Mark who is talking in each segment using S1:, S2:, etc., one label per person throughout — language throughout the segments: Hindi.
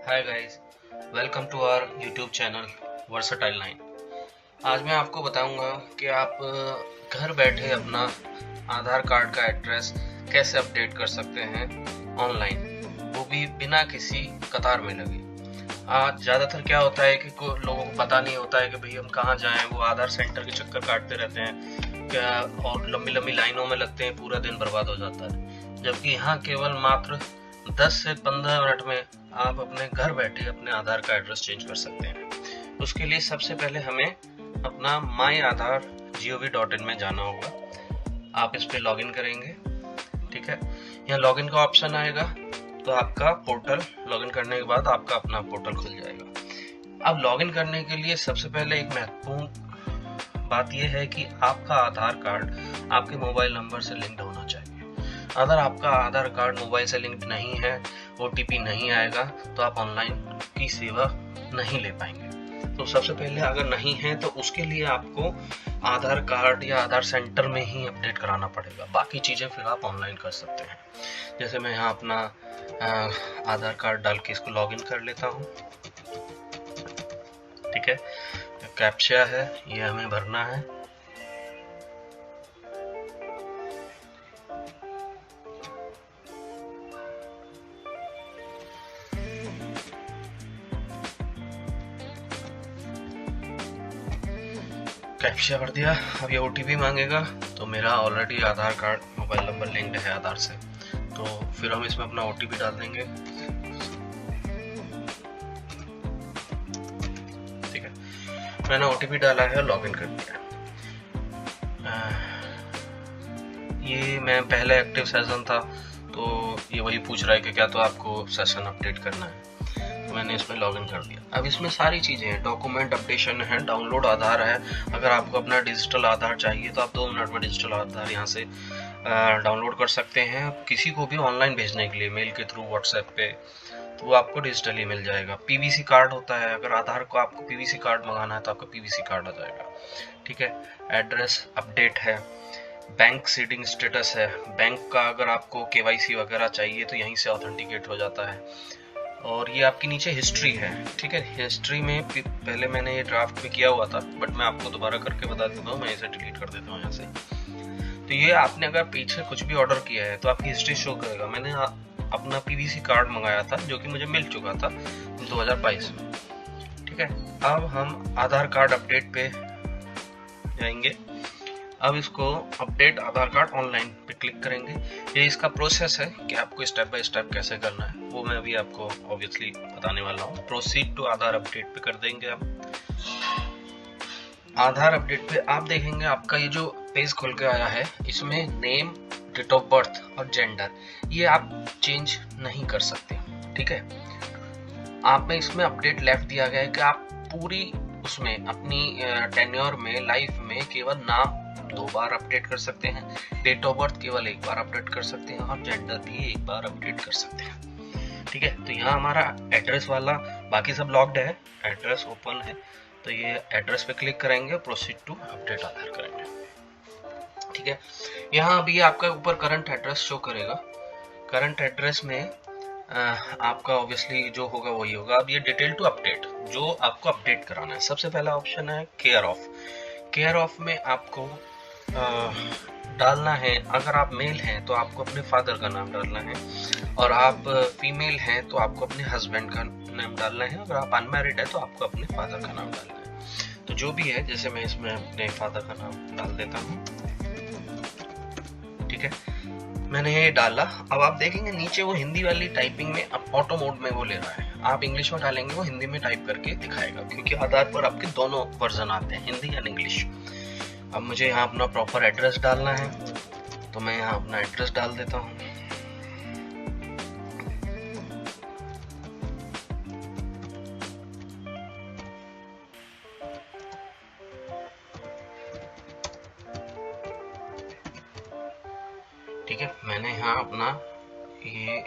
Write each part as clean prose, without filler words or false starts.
S1: Hi guys, welcome to our YouTube channel versatile 9। आज मैं आपको बताऊंगा कि आप घर बैठे अपना आधार कार्ड का एड्रेस कैसे अपडेट कर सकते हैं ऑनलाइन, वो भी बिना किसी कतार में लगे। आज ज़्यादातर क्या होता है कि लोगों को पता नहीं होता है कि भाई हम कहाँ जाएं, वो आधार सेंटर के चक्कर काटते रहते हैं क्या, और लंबी लंबी लाइनों में लगते हैं, पूरा दिन बर्बाद हो जाता है। जबकि यहाँ केवल मात्र 10 से 15 मिनट में आप अपने घर बैठे अपने आधार का एड्रेस चेंज कर सकते हैं। उसके लिए सबसे पहले हमें अपना myAadhar.gov.in में जाना होगा। आप इस पे लॉगिन करेंगे, ठीक है। यहाँ लॉगिन का ऑप्शन आएगा तो आपका पोर्टल, लॉगिन करने के बाद आपका अपना पोर्टल खुल जाएगा। अब लॉगिन करने के लिए सबसे पहले एक महत्वपूर्ण बात यह है कि आपका आधार कार्ड आपके मोबाइल नंबर से लिंक्ड होना चाहिए। अगर आपका आधार कार्ड मोबाइल से लिंक नहीं है, OTP नहीं आएगा, तो आप ऑनलाइन की सेवा नहीं ले पाएंगे। तो सबसे पहले अगर नहीं है तो उसके लिए आपको आधार कार्ड या आधार सेंटर में ही अपडेट कराना पड़ेगा। बाकी चीज़ें फिर आप ऑनलाइन कर सकते हैं। जैसे मैं यहाँ अपना आधार कार्ड डाल के इसको लॉगिन कर लेता हूँ, ठीक है। कैप्चा है, ये हमें भरना है। कैप्चा भर दिया। अब ये OTP मांगेगा, तो मेरा ऑलरेडी आधार कार्ड मोबाइल नंबर लिंक्ड है आधार से, तो फिर हम इसमें अपना OTP डाल देंगे, ठीक है। मैंने OTP डाला है, लॉगिन कर दिया। ये मैं पहले एक्टिव सेशन था, तो ये वही पूछ रहा है कि क्या तो आपको सेशन अपडेट करना है, तो मैंने इसमें लॉगिन कर दिया। अब इसमें सारी चीज़ें हैं, डॉक्यूमेंट अपडेशन है, डाउनलोड आधार है। अगर आपको अपना डिजिटल आधार चाहिए तो आप 2 मिनट में डिजिटल आधार यहाँ से डाउनलोड कर सकते हैं। किसी को भी ऑनलाइन भेजने के लिए मेल के थ्रू, व्हाट्सएप पे, तो वो आपको डिजिटली मिल जाएगा। PVC कार्ड होता है, अगर आधार को आपको PVC कार्ड मंगाना है तो आपका PVC कार्ड आ जाएगा, ठीक है। एड्रेस अपडेट है, बैंक सीडिंग स्टेटस है, बैंक का अगर आपको KYC वगैरह चाहिए तो यहीं से ऑथेंटिकेट हो जाता है। और ये आपकी नीचे हिस्ट्री है, ठीक है। हिस्ट्री में पहले मैंने ये ड्राफ्ट में किया हुआ था, बट मैं आपको दोबारा करके बता देता हूँ। मैं इसे डिलीट कर देता हूँ यहाँ से। तो ये आपने अगर पीछे कुछ भी ऑर्डर किया है तो आपकी हिस्ट्री शो करेगा। मैंने अपना PVC कार्ड मंगाया था जो कि मुझे मिल चुका था 2022 में, ठीक है। अब हम आधार कार्ड अपडेट पे जाएंगे। अब इसको अपडेट आधार कार्ड ऑनलाइन पे क्लिक करेंगे। ये इसका प्रोसेस है कि आपको स्टेप बाय स्टेप कैसे करना है, वो मैं अभी आपको ऑब्वियसली बताने वाला हूँ। प्रोसीड टू आधार अपडेट पे कर देंगे। आप आधार अपडेट पे आप देखेंगे आपका ये जो पेज खुल के आया है, इसमें नेम, डेट ऑफ बर्थ और जेंडर ये आप चेंज नहीं कर सकते, ठीक है। आप में इसमें अपडेट लेफ्ट दिया गया है कि आप पूरी उसमें अपनी टेन्योर में, लाइफ में केवल नाम 2 बार अपडेट कर सकते हैं, डेट ऑफ बर्थ केवल 1 बार अपडेट कर सकते हैं, और जेंडर भी 1 बार अपडेट कर सकते हैं, ठीक है। तो यहाँ हमारा एड्रेस वाला, बाकी सब लॉक्ड है, एड्रेस ओपन है। तो ये एड्रेस पे क्लिक करेंगे, प्रोसीड टू अपडेट आधार करेंगे, ठीक है। यहाँ अभी आपका ऊपर करंट एड्रेस शो करेगा। करंट एड्रेस में आपका ऑब्वियसली जो होगा वही होगा। अब ये डिटेल टू अपडेट, जो आपको अपडेट कराना है, सबसे पहला ऑप्शन है केयर ऑफ। केयर ऑफ में आपको डालना है, अगर आप मेल हैं तो आपको अपने फादर का नाम डालना है, और आप फीमेल हैं तो आपको अपने हस्बैंड का नाम डालना है, अगर आप अनमैरिड है तो आपको अपने फादर का नाम डालना है। तो जो भी है, जैसे मैं इसमें अपने फादर का नाम डाल देता हूँ, ठीक है। मैंने ये डाला। अब आप देखेंगे नीचे वो हिंदी वाली टाइपिंग में, अब ऑटो मोड में वो ले रहा है। आप इंग्लिश में डालेंगे वो हिंदी में टाइप करके दिखाएगा, क्योंकि आधार पर आपके दोनों वर्जन आते हैं, हिंदी एंड इंग्लिश। अब मुझे यहाँ अपना प्रॉपर एड्रेस डालना है, तो मैं यहाँ अपना एड्रेस डाल देता हूँ। ठीक है, मैंने यहाँ अपना ये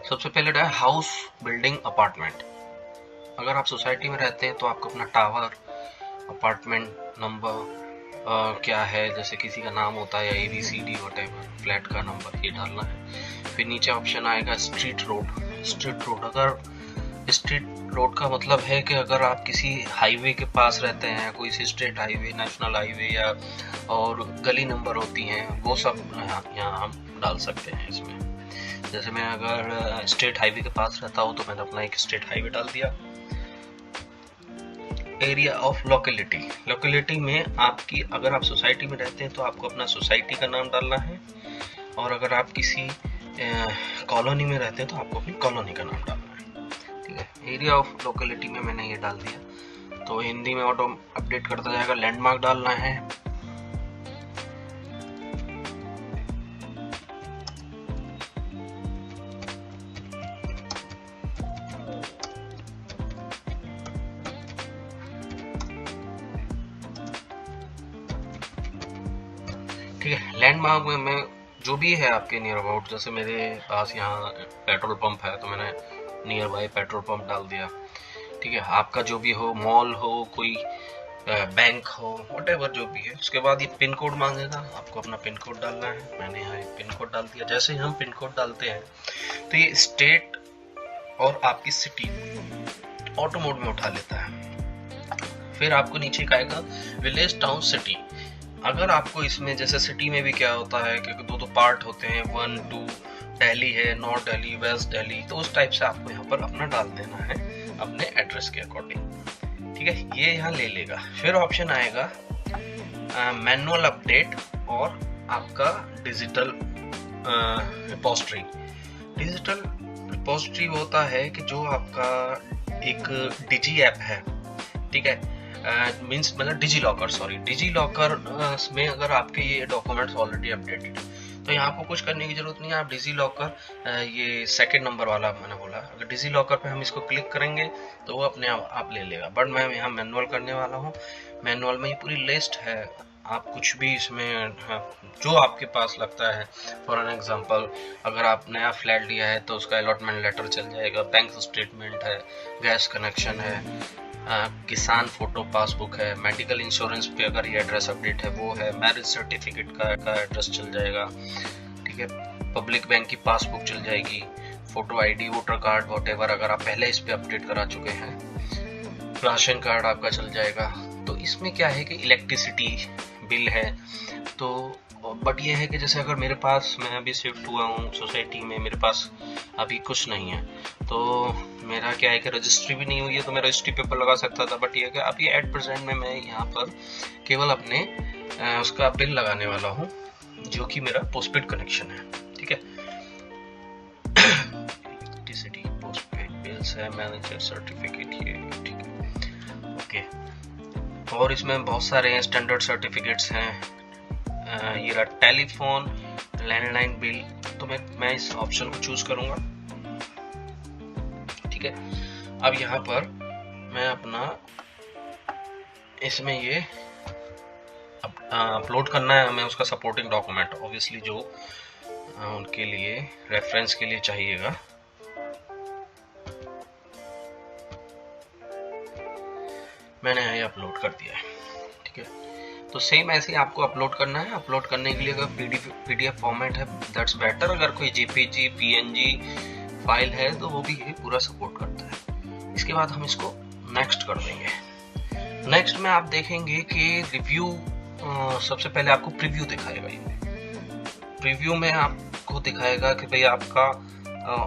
S1: सबसे पहले डाला हाउस, बिल्डिंग, अपार्टमेंट। अगर आप सोसाइटी में रहते हैं तो आपको अपना टावर, अपार्टमेंट नंबर क्या है, जैसे किसी का नाम होता है या ABCD वटेवर, फ्लैट का नंबर, ये डालना है। फिर नीचे ऑप्शन आएगा स्ट्रीट रोड। स्ट्रीट रोड अगर स्ट्रीट रोड का मतलब है कि अगर आप किसी हाईवे के पास रहते हैं, कोई सी स्टेट हाईवे, नेशनल हाईवे या और गली नंबर होती हैं, वो सब यहाँ हम डाल सकते हैं इसमें। जैसे मैं अगर स्टेट हाईवे के पास रहता हूँ तो मैंने अपना एक स्टेट हाईवे डाल दिया। एरिया ऑफ लोकेलिटी, लोकेलिटी में आपकी, अगर आप सोसाइटी में रहते हैं तो आपको अपना सोसाइटी का नाम डालना है, और अगर आप किसी कॉलोनी में रहते हैं तो आपको अपनी कॉलोनी का नाम डालना है। ठीक है, एरिया ऑफ लोकेलिटी में मैंने ये डाल दिया, तो हिंदी में ऑटो अपडेट करता जाएगा। लैंडमार्क डालना है, ठीक है। लैंडमार्क में मैं जो भी है आपके नियर अबाउट, जैसे मेरे पास यहाँ पेट्रोल पंप है तो मैंने नियर बाय पेट्रोल पंप डाल दिया। ठीक है, आपका जो भी हो, मॉल हो, कोई बैंक हो, व्हाटएवर जो भी है। उसके बाद ये पिन कोड मांगेगा, आपको अपना पिन कोड डालना है। मैंने यहाँ एक पिन कोड डाल दिया। जैसे ही हम पिन कोड डालते हैं तो ये स्टेट और आपकी सिटी ऑटो मोड में उठा लेता है। फिर आपको नीचे आएगा विलेज, टाउन, सिटी। अगर आपको इसमें, जैसे सिटी में भी क्या होता है कि दो पार्ट होते हैं, 1, 2, दिल्ली है, नॉर्थ दिल्ली, वेस्ट दिल्ली, तो उस टाइप से आपको यहाँ पर अपना डाल देना है अपने एड्रेस के अकॉर्डिंग। ठीक है, ये यहाँ ले लेगा। फिर ऑप्शन आएगा मैनुअल अपडेट और आपका डिजिटल रिपोजिटरी। डिजिटल रिपोजिटरी होता है कि जो आपका एक डिजी ऐप है, ठीक है, मीन्स मतलब डिजी लॉकर में अगर आपके ये डॉक्यूमेंट्स ऑलरेडी अपडेटेड है तो यहाँ आपको कुछ करने की जरूरत नहीं है। आप डिजी लॉकर, ये सेकंड नंबर वाला मैंने बोला, अगर डिजी लॉकर पे हम इसको क्लिक करेंगे तो वो अपने आप ले लेगा। बट मैं यहाँ मैनुअल करने वाला हूँ। मैनुअल में ये पूरी लिस्ट है, आप कुछ भी इसमें जो आपके पास लगता है। फॉर एन एग्जांपल, अगर आप नया फ्लैट लिया है तो उसका अलॉटमेंट लेटर चल जाएगा, बैंक स्टेटमेंट है, गैस कनेक्शन है, किसान फोटो पासबुक है, मेडिकल इंश्योरेंस पे अगर ये एड्रेस अपडेट है वो है, मैरिज सर्टिफिकेट का एड्रेस चल जाएगा। ठीक है, पब्लिक बैंक की पासबुक चल जाएगी, photo ID, voter card, whatever अगर आप पहले इस पे अपडेट करा चुके हैं, राशन कार्ड आपका चल जाएगा। तो इसमें क्या है कि इलेक्ट्रिसिटी बिल है। तो बट ये है कि जैसे अगर मेरे पास, मैं अभी शिफ्ट हुआ हूँ सोसाइटी में, मेरे पास अभी कुछ नहीं है, तो मेरा क्या है कि रजिस्ट्री भी नहीं हुई है, तो मैं रजिस्ट्री पेपर लगा सकता था। बट ये है कि अभी एट प्रेजेंट में मैं यहाँ पर केवल अपने उसका बिल लगाने वाला हूँ, जो कि मेरा पोस्टपेड कनेक्शन है। ठीक है, इलेक्ट्रिसिटी पोस्टपेड बिल्स है, मैनेजर सर्टिफिकेट ये, ठीक है, ओके। और इसमें बहुत सारे हैं, स्टैंडर्ड सर्टिफिकेट्स हैं, ये रहा टेलीफोन, लैंडलाइन बिल, तो मैं इस ऑप्शन को चूज करूंगा। ठीक है, अब यहाँ पर मैं अपना इसमें ये अपलोड करना है हमें उसका सपोर्टिंग डॉक्यूमेंट, ऑब्वियसली जो उनके लिए रेफरेंस के लिए चाहिएगा। मैंने ये अपलोड कर दिया है। ठीक है, तो सेम ऐसे ही आपको अपलोड करना है। अपलोड करने के लिए अगर पीडीएफ फॉर्मेट है दैट्स बेटर, अगर कोई जेपीजी, पीएनजी फाइल है तो वो भी ये पूरा सपोर्ट करता है। इसके बाद हम इसको नेक्स्ट कर देंगे। नेक्स्ट में आप देखेंगे कि रिव्यू, सबसे पहले आपको प्रीव्यू दिखाएगा। ये प्रीव्यू में आपको दिखाएगा कि भाई आपका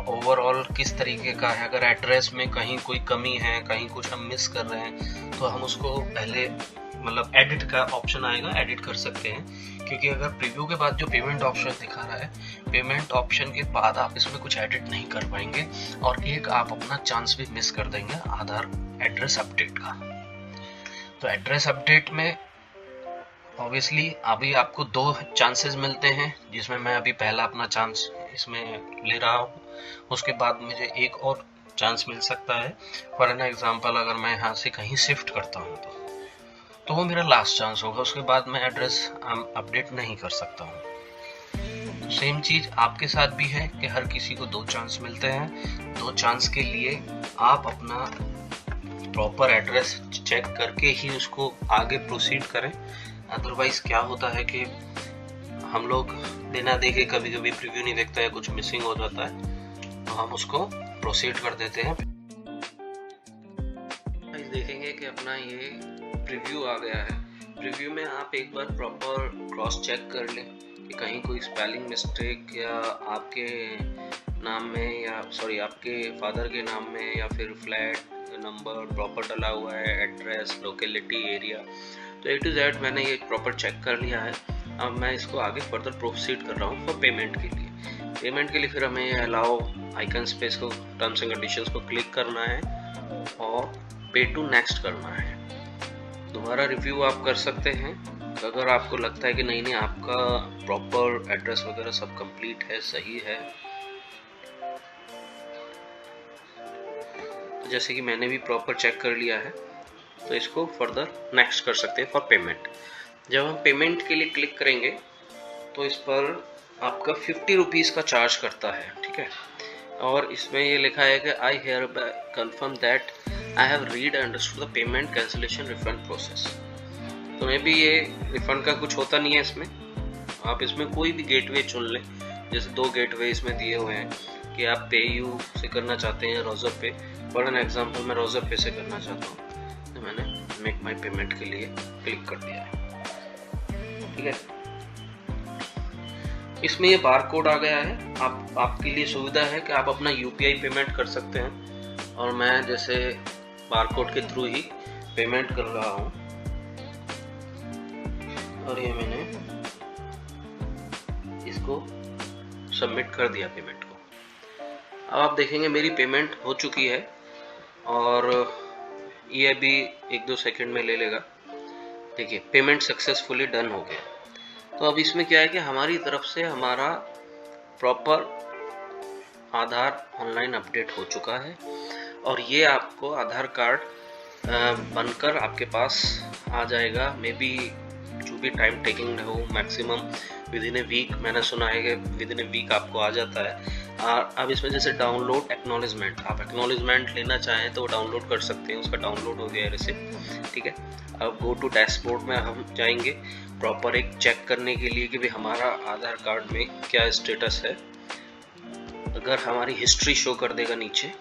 S1: ओवरऑल किस तरीके का है। अगर एड्रेस में कहीं कोई कमी है, कहीं कुछ हम मिस कर रहे हैं, तो हम उसको पहले मतलब एडिट का ऑप्शन आएगा, एडिट कर सकते हैं। क्योंकि अगर प्रीव्यू के बाद जो पेमेंट ऑप्शन दिखा रहा है, पेमेंट ऑप्शन के बाद आप इसमें कुछ एडिट नहीं कर पाएंगे, और एक आप अपना चांस भी मिस कर देंगे आधार एड्रेस अपडेट का। तो एड्रेस अपडेट में ऑब्वियसली अभी आपको 2 चांसेस मिलते हैं, जिसमें मैं अभी पहला अपना चांस इसमें ले रहा हूँ। उसके बाद मुझे एक और चांस मिल सकता है। फॉर एन एग्जांपल, अगर मैं यहाँ से कहीं शिफ्ट करता हूँ तो वो मेरा लास्ट चांस होगा, उसके बाद मैं एड्रेस अपडेट नहीं कर सकता हूँ। सेम चीज आपके साथ भी है कि हर किसी को 2 चांस मिलते हैं। 2 चांस के लिए आप अपना प्रॉपर एड्रेस चेक करके ही उसको आगे प्रोसीड करें। अदरवाइज क्या होता है कि हम लोग बिना देखे, कभी कभी प्रीव्यू नहीं देखता है, कुछ मिसिंग हो जाता है, तो हम उसको प्रोसीड कर देते हैं। अपना ये प्रीव्यू आ गया है। प्रीव्यू में आप एक बार प्रॉपर क्रॉस चेक कर लें कि कहीं कोई स्पेलिंग मिस्टेक या आपके नाम में या आपके फादर के नाम में या फिर फ्लैट नंबर प्रॉपर डला हुआ है, एड्रेस, लोकेलिटी, एरिया। तो A to Z मैंने ये प्रॉपर चेक कर लिया है। अब मैं इसको आगे फर्दर प्रोसीड कर रहा हूँ फॉर पेमेंट के लिए। पेमेंट के लिए फिर हमें अलाउ आइकन स्पेस को, टर्म्स एंड कंडीशंस को क्लिक करना है और पे टू नेक्स्ट करना है। दोबारा रिव्यू आप कर सकते हैं अगर आपको लगता है कि नहीं आपका प्रॉपर एड्रेस वगैरह सब कंप्लीट है, सही है। तो जैसे कि मैंने भी प्रॉपर चेक कर लिया है, तो इसको फर्दर नेक्स्ट कर सकते हैं फॉर पेमेंट। जब हम पेमेंट के लिए क्लिक करेंगे तो इस पर आपका 50 रुपीज़ का चार्ज करता है, ठीक है। और इसमें ये लिखा है कि I here confirm that I have read and understood the payment cancellation refund process. तो मे भी ये रिफंड का कुछ होता नहीं है इसमें। आप इसमें कोई भी गेटवे चुन लें, जैसे 2 गेटवे इसमें दिए हुए हैं कि आप पेयू से करना चाहते हैं, रोजर पे। फॉर एन एग्जांपल मैं रोजर पे से करना चाहता हूँ, तो मैंने मेक माई पेमेंट के लिए क्लिक कर दिया है, ठीक है। इसमें ये बार कोड आ गया है। आपके लिए सुविधा है कि आप अपना UPI पेमेंट कर सकते हैं, और मैं जैसे बार कोड के थ्रू ही पेमेंट कर रहा हूँ। और ये मैंने इसको सबमिट कर दिया पेमेंट को। अब आप देखेंगे मेरी पेमेंट हो चुकी है और ये अभी 1-2 सेकंड में ले लेगा। देखिए पेमेंट सक्सेसफुली डन हो गया। तो अब इसमें क्या है कि हमारी तरफ से हमारा प्रॉपर आधार ऑनलाइन अपडेट हो चुका है, और ये आपको आधार कार्ड बनकर आपके पास आ जाएगा। मे बी जो भी टाइम टेकिंग हो, maximum within a week. मैंने सुना है कि विद इन ए वीक आपको आ जाता है। अब इसमें जैसे डाउनलोड एक्नॉलेजमेंट, आप एक्नॉलेजमेंट लेना चाहें तो वो डाउनलोड कर सकते हैं। उसका डाउनलोड हो गया है रिसिप्ट, ठीक है। अब गो टू डैशबोर्ड में हम जाएंगे प्रॉपर एक चेक करने के लिए कि भाई हमारा आधार कार्ड में क्या स्टेटस है। अगर हमारी हिस्ट्री शो कर देगा नीचे